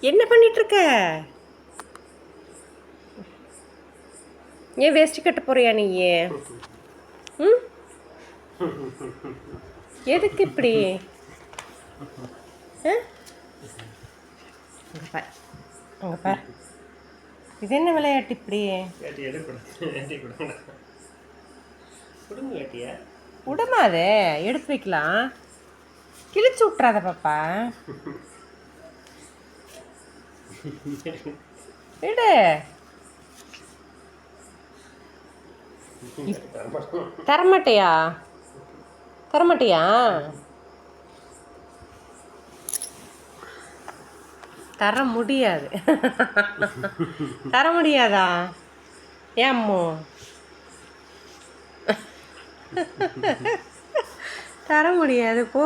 என்ன பண்ணிகிட்ருக்க? ஏன் வேஷ்டி கட்ட போறியா நீ? ம், எதுக்கு இப்படி? அங்கே பார், இது என்ன விளையாட்டு இப்படி? விடுமா, அது எடுத்து வைக்கலாம். கிழிச்சு விட்றாத பாப்பா. விடு. தரமாட்டியா? தரமாட்டியா? தர முடியாது. தர முடியாதா? ஏம்மோ தர முடியாது, போ.